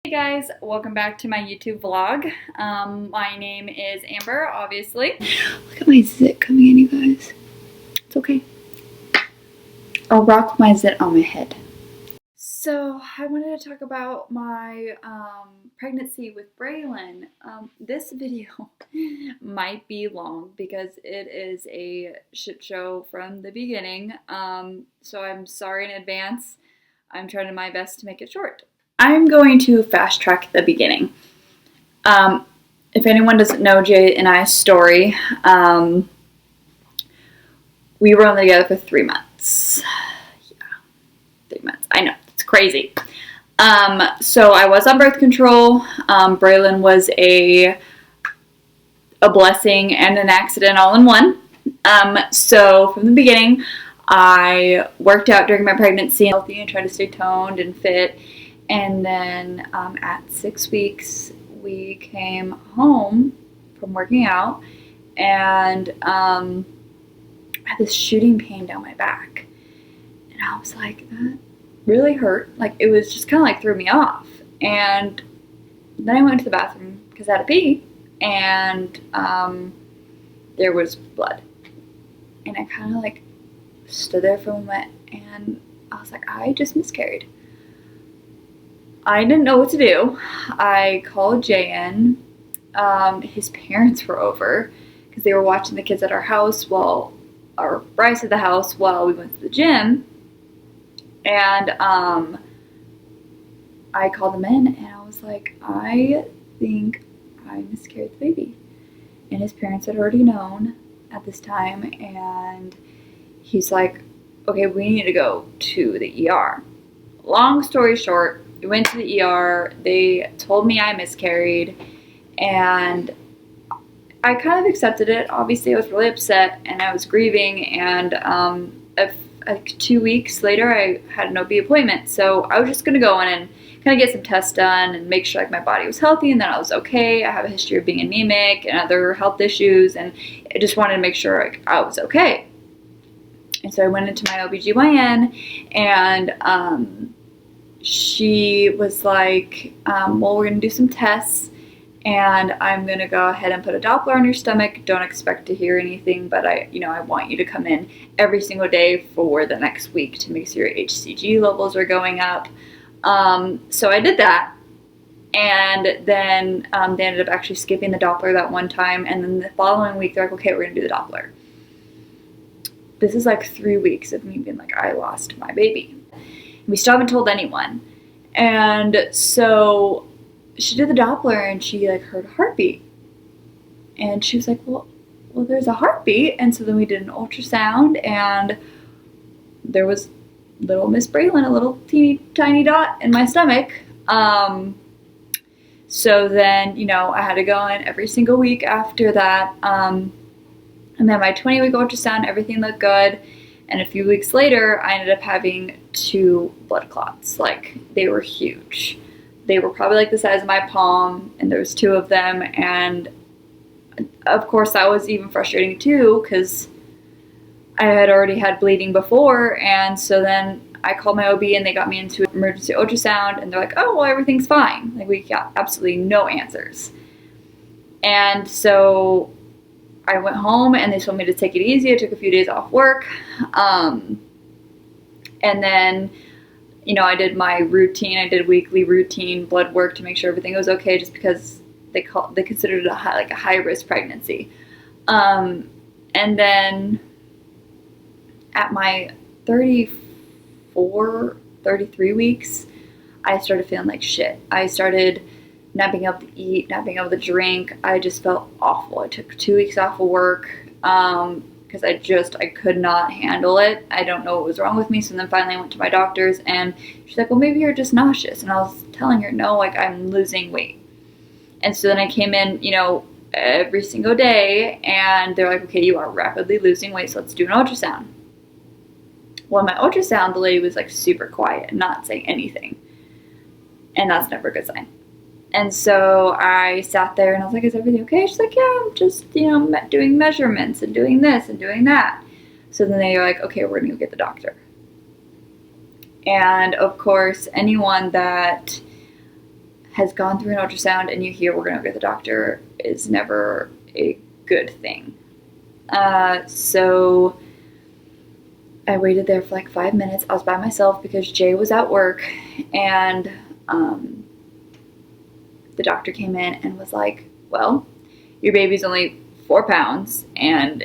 Hey guys, welcome back to my YouTube vlog. My name is Amber, obviously. Look at my zit coming in, you guys. It's okay. I'll rock my zit on my head. So I wanted to talk about my pregnancy with Braelyn. This video might be long because it is a shit show from the beginning. So I'm sorry in advance. I'm trying my best to make it short. I'm going to fast track the beginning. If anyone doesn't know Jay and I's story, we were only together for 3 months. Yeah, 3 months. I know, it's crazy. So I was on birth control. Braelyn was a blessing and an accident all in one. So from the beginning, I worked out during my pregnancy, healthy, and tried to stay toned and fit. And then at 6 weeks, we came home from working out, and I had this shooting pain down my back. And I was like, that really hurt. Like, it was just kind of like threw me off. And then I went to the bathroom because I had to pee, and there was blood. And I kind of like stood there for a moment, and I was like, I just miscarried. I didn't know what to do. I called Jay in. His parents were over because they were watching the kids at our house or Bryce at the house while we went to the gym. And I called them in and I was like, I think I miscarried the baby. And his parents had already known at this time. And he's like, okay, we need to go to the ER. Long story short, we went to the ER, they told me I miscarried, and I kind of accepted it. Obviously, I was really upset, and I was grieving, and like 2 weeks later, I had an OB appointment, so I was just going to go in and kind of get some tests done and make sure like my body was healthy and that I was okay. I have a history of being anemic and other health issues, and I just wanted to make sure like I was okay. And so I went into my OBGYN, and she was like, well, we're going to do some tests, and I'm going to go ahead and put a Doppler on your stomach. Don't expect to hear anything, but I want you to come in every single day for the next week to make sure your HCG levels are going up. So I did that, and then they ended up actually skipping the Doppler that one time, and then the following week they're like, okay, we're going to do the Doppler. This is like 3 weeks of me being like, I lost my baby. We still haven't told anyone. And so she did the Doppler and she like heard a heartbeat. And she was like, well, there's a heartbeat. And so then we did an ultrasound, and there was little Miss Braelyn, a little teeny tiny dot in my stomach. So then, I had to go in every single week after that. And then my 20-week ultrasound, everything looked good. And a few weeks later, I ended up having 2 blood clots. Like, they were huge. They were probably like the size of my palm, and there was 2 of them. And of course, that was even frustrating too, because I had already had bleeding before. And so then I called my OB, and they got me into emergency ultrasound, and they're like, oh, well, everything's fine. Like, we got absolutely no answers. And so I went home, and they told me to take it easy. I took a few days off work. And then, I did my routine. I did weekly routine blood work to make sure everything was okay, just because they considered it a high risk pregnancy. And then at my 33 weeks, I started feeling like shit. I started not being able to eat, not being able to drink. I just felt awful. I took 2 weeks off of work because I could not handle it. I don't know what was wrong with me. So then finally I went to my doctor's, and she's like, well, maybe you're just nauseous. And I was telling her, no, like, I'm losing weight. And so then I came in, every single day, and they're like, okay, you are rapidly losing weight, so let's do an ultrasound. Well, my ultrasound, the lady was like super quiet, not saying anything. And that's never a good sign. And so I sat there and I was like, is everything okay? She's like, yeah, I'm just, doing measurements and doing this and doing that. So then they were like, okay, we're going to go get the doctor. And of course, anyone that has gone through an ultrasound and you hear we're going to go to the doctor is never a good thing. So I waited there for like 5 minutes. I was by myself because Jay was at work, and the doctor came in and was like, well, your baby's only 4 pounds and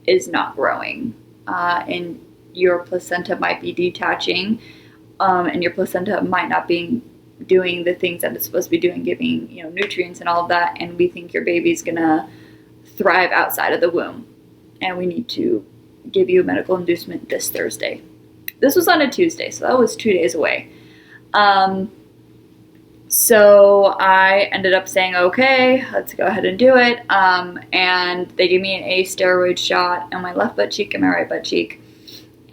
is not growing, and your placenta might be detaching, and your placenta might not be doing the things that it's supposed to be doing, giving, you know, nutrients and all of that, and we think your baby's gonna thrive outside of the womb, and we need to give you a medical inducement this Thursday. This was on a Tuesday, so that was 2 days away. So I ended up saying, okay, let's go ahead and do it. And they gave me a steroid shot on my left butt cheek and my right butt cheek.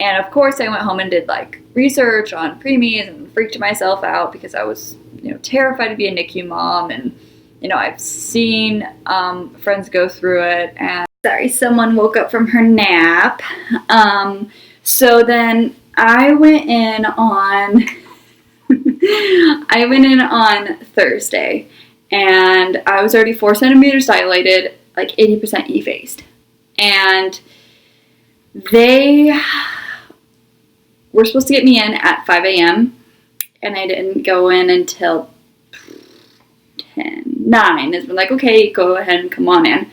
And of course I went home and did like research on preemies and freaked myself out because I was, you know, terrified to be a NICU mom. And, you know, I've seen friends go through it. And sorry, someone woke up from her nap. So then I went in on Thursday, and I was already 4 centimeters dilated, like 80% effaced. And they were supposed to get me in at 5 a.m. and I didn't go in until 9 is when, like, okay, go ahead and come on in.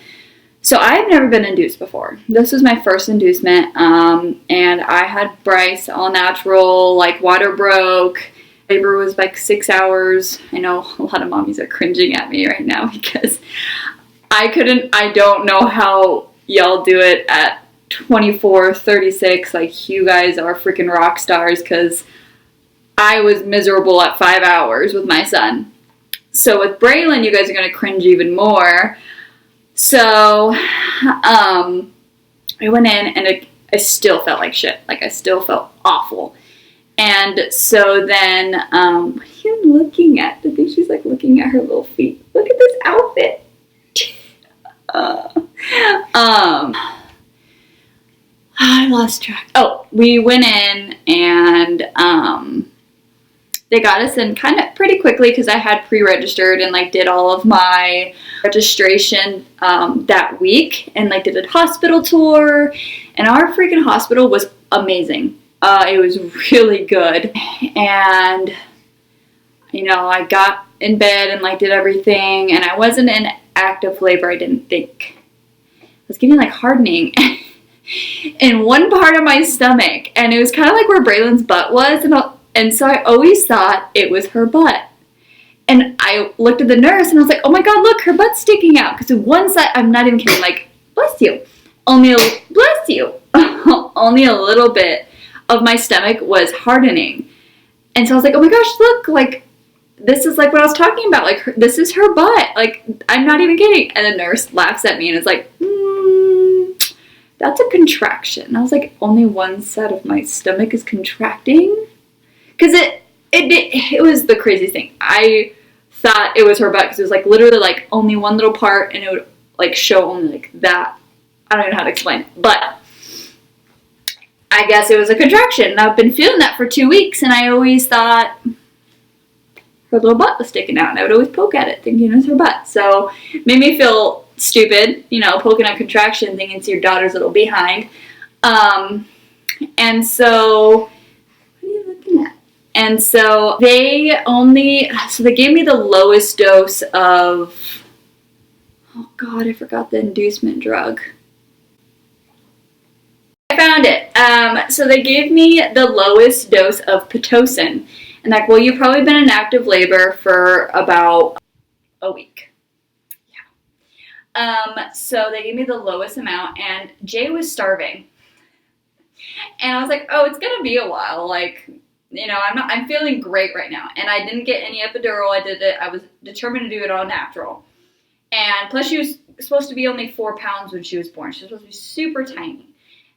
So I've never been induced before. This was my first inducement, and I had Bryce all natural, like water broke. Labor was like 6 hours. I know a lot of mommies are cringing at me right now because I don't know how y'all do it at 24, 36. Like, you guys are freaking rock stars, because I was miserable at 5 hours with my son. So with Braelyn, you guys are going to cringe even more. So I went in and I still felt like shit. Like, I still felt awful. And so then, what are you looking at? I think she's like looking at her little feet. Look at this outfit. I lost track. Oh, we went in and they got us in kind of pretty quickly because I had pre-registered and like did all of my registration that week, and like did a hospital tour, and our freaking hospital was amazing. It was really good. And, you know, I got in bed and like did everything, and I wasn't in active labor, I didn't think. I was getting like hardening in one part of my stomach, and it was kind of like where Braelyn's butt was, and so I always thought it was her butt. And I looked at the nurse and I was like, oh my god, look, her butt's sticking out. Because one side, I'm not even kidding, like, bless you. Only a little bit of my stomach was hardening. And so I was like, oh my gosh, look, like, this is like what I was talking about. Like, this is her butt. Like, I'm not even kidding. And the nurse laughs at me and is like, that's a contraction. I was like, only one side of my stomach is contracting? Because it was the craziest thing. I thought it was her butt because it was like literally like only one little part, and it would like show only like that. I don't even know how to explain it, but I guess it was a contraction. And I've been feeling that for 2 weeks, and I always thought her little butt was sticking out, and I would always poke at it thinking it was her butt. So it made me feel stupid, you know, poking at contraction thinking it's your daughter's little behind. And so, what are you looking at? And so they gave me the lowest dose of, oh god, I forgot the inducement drug. I found it. So they gave me the lowest dose of Pitocin. And like, well, you've probably been in active labor for about a week. Yeah. So they gave me the lowest amount, and Jay was starving. And I was like, oh, it's gonna be a while. Like, you know, I'm feeling great right now. And I didn't get any epidural. I was determined to do it all natural. And plus she was supposed to be only 4 pounds when she was born. She was supposed to be super tiny.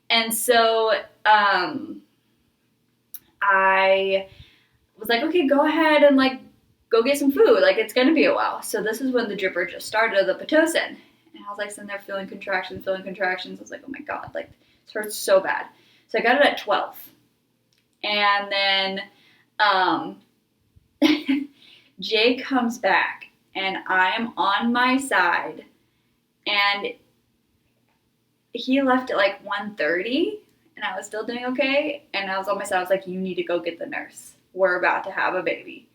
And so, I was like, okay, go ahead and like, go get some food. Like, it's gonna be a while. So this is when the dripper just started, the Pitocin. And I was like sitting there feeling contractions. I was like, oh my god, like, this hurts so bad. So I got it at 12. And then Jay comes back and I'm on my side, and he left at like 1:30 and I was still doing okay, and I was on my side. I was like, you need to go get the nurse. We're about to have a baby.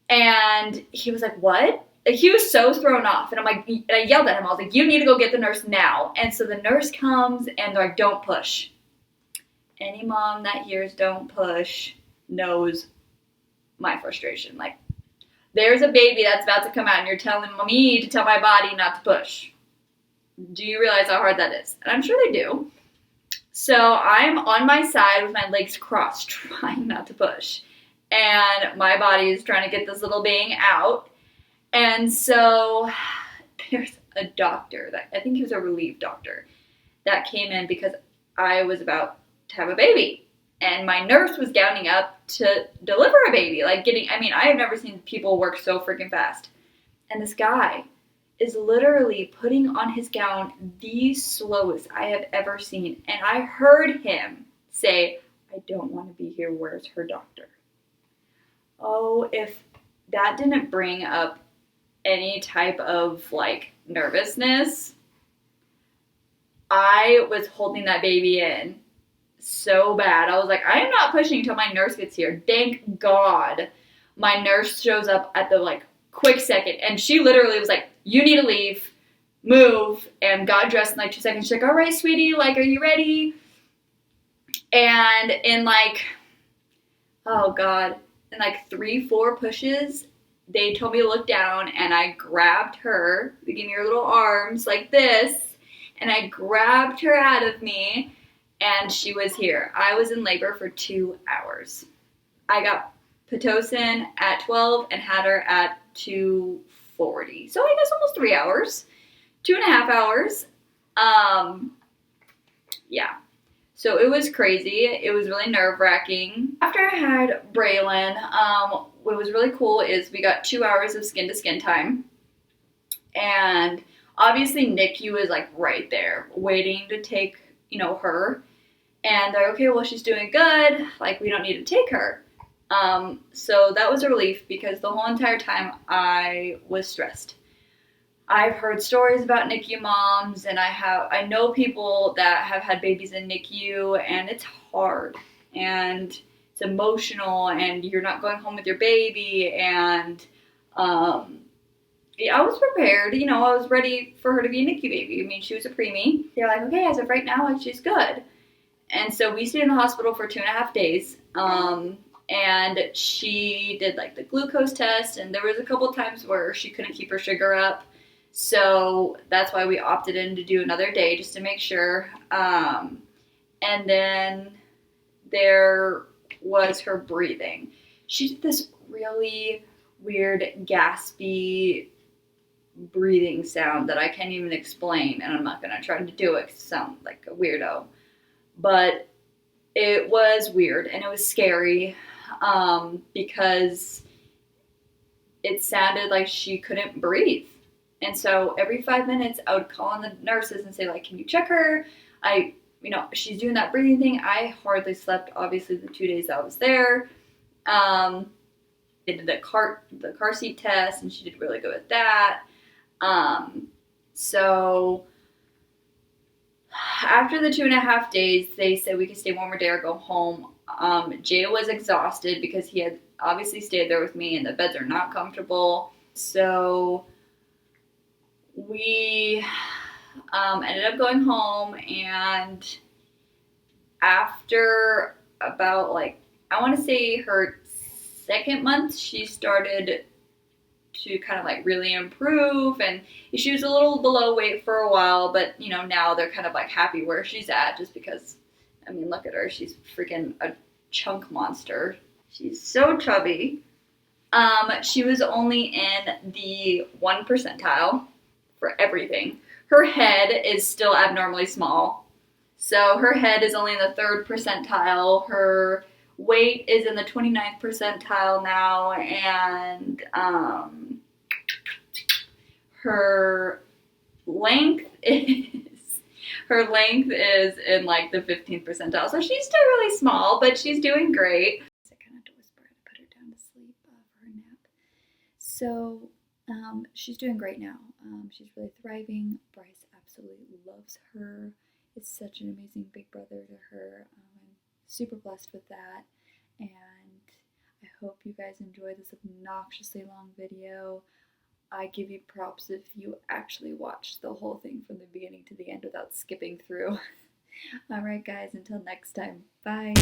And he was like, what? He was so thrown off. And I'm like, and I yelled at him. I was like, you need to go get the nurse now. And so the nurse comes and they're like, don't push. Any mom that hears don't push knows my frustration. Like, there's a baby that's about to come out and you're telling me to tell my body not to push. Do you realize how hard that is? And I'm sure they do. So I'm on my side with my legs crossed, trying not to push. And my body is trying to get this little being out. And so there's a doctor, that I think he was a relief doctor, that came in because I was about to have a baby. And my nurse was gowning up to deliver a baby. Like I have never seen people work so freaking fast. And this guy is literally putting on his gown the slowest I have ever seen. And I heard him say, I don't want to be here. Where's her doctor? Oh, if that didn't bring up any type of like nervousness, I was holding that baby in so bad. I was like, I am not pushing until my nurse gets here. Thank God my nurse shows up at the like quick second, and she literally was like, you need to leave, move, and got dressed in like 2 seconds. She's like, all right, sweetie, like, are you ready? And in like, oh God, in like 3-4 pushes, they told me to look down, and I grabbed her. They gave me her little arms like this, and I grabbed her out of me, and she was here. I was in labor for 2 hours. I got Pitocin at 12 and had her at 2:40. So I guess almost 3 hours. 2.5 hours. Yeah. So it was crazy. It was really nerve-wracking. After I had Braelyn, what was really cool is we got 2 hours of skin-to-skin time. And obviously NICU is like right there, waiting to take, her. And they're okay, well, she's doing good. Like, we don't need to take her. So that was a relief because the whole entire time I was stressed. I've heard stories about NICU moms, and I know people that have had babies in NICU, and it's hard, and it's emotional, and you're not going home with your baby, and yeah, I was prepared. I was ready for her to be a NICU baby. I mean, she was a preemie. They're like, okay, as of right now, like, she's good. And so we stayed in the hospital for 2.5 days. And she did like the glucose test, and there was a couple times where she couldn't keep her sugar up. So that's why we opted in to do another day just to make sure. And then there was her breathing. She did this really weird gaspy breathing sound that I can't even explain, and I'm not going to try to do it because it sounds like a weirdo. But it was weird, and it was scary because it sounded like she couldn't breathe. And so every 5 minutes, I would call on the nurses and say, like, can you check her? She's doing that breathing thing. I hardly slept, obviously, the 2 days I was there. They did the car seat test, and she did really good with that. So after the 2.5 days, they said we could stay one more day or go home. Jay was exhausted because he had obviously stayed there with me, and the beds are not comfortable. So we ended up going home, and after about I want to say her second month, she started to kind of really improve, and she was a little below weight for a while, but now they're kind of happy where she's at, just because, I mean, look at her, she's freaking a chunk monster. She's so chubby. She was only in the 1 percentile for everything. Her head is still abnormally small, so her head is only in the 3rd percentile. Her weight is in the 29th percentile now, and her length is in the 15th percentile. So she's still really small, but she's doing great. I kind of have to whisper to put her down to sleep for her nap. So she's doing great now. She's really thriving. Bryce absolutely loves her. Is such an amazing big brother to her. I'm super blessed with that. And I hope you guys enjoy this obnoxiously long video. I give you props if you actually watched the whole thing from the beginning to the end without skipping through. Alright guys, until next time, bye!